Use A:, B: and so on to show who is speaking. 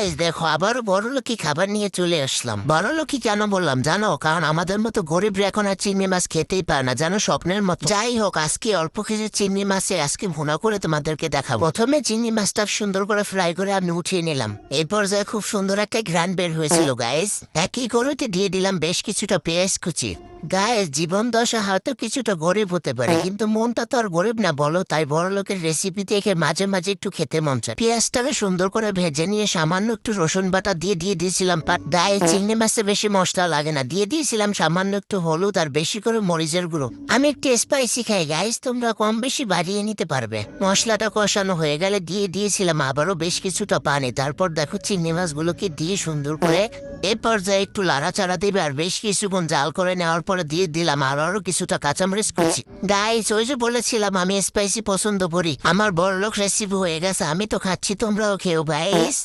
A: Guys দেখো আবারও বড়লোকি খাবার নিয়ে চলে আসলাম। বড়লোকি কেন বললাম জানো? কারণ আমাদের মতো গরিবরা এখন আর চিংড়ি মাছ খেতেই পারে না, জানো, স্বপ্নের মতো। যাই হোক, আজকে অল্প কিছু চিংড়ি মাছে আজকে ভুনা করে তোমাদেরকে দেখাবো। প্রথমে চিংড়ি মাছটা সুন্দর করে ফ্রাই করে আমি উঠিয়ে নিলাম। এরপর যায় খুব সুন্দর একটা ঘ্রাণ বের হয়েছিল গাইস। একই কড়াইতে দিয়ে দিলাম বেশ কিছুটা পেঁয়াজ কুচি। গায়েস জীবন দশা হয়তো কিছুটা গরিব হতে পারে, কিন্তু মনটা তো আর গরিব না বলো। তাই বড় লোকের রেসিপি দেখে মাঝে মাঝে একটু খেতে মন চায়। পেঁয়াজটাকে সুন্দর করে ভেজে নিয়ে সামান্য একটু রসুন বাটা দিয়ে দিয়েছিলাম। গায়ে চিংড়ি মাছে বেশি মশলা লাগে না, দিয়ে দিয়েছিলাম সামান্য একটু হলুদ আর বেশি করে মরিচের গুঁড়ো। আমি একটু স্পাইসি খাই গাইস, তোমরা কম বেশি বাড়িয়ে নিতে পারবে। মশলাটা কষানো হয়ে গেলে দিয়ে দিয়েছিলাম আবারও বেশ কিছুটা পানি। তারপর দেখো চিংড়ি মাছগুলোকে দিয়ে সুন্দর করে এ পর্যায়ে একটু লাড়াচাড়া দিবে আর বেশ কিছুক্ষণ জাল করে নেওয়ার পরে দিয়ে দিলাম আরো কিছুটা কাঁচামরিচ কুচি। গাইস ওই যে বলেছিলাম আমি স্পাইসি পছন্দ করি, আমার বড়লোক রেসিপি হয়ে গেছে, আমি তো খাচ্ছি, তোমরাও খেও গাইস।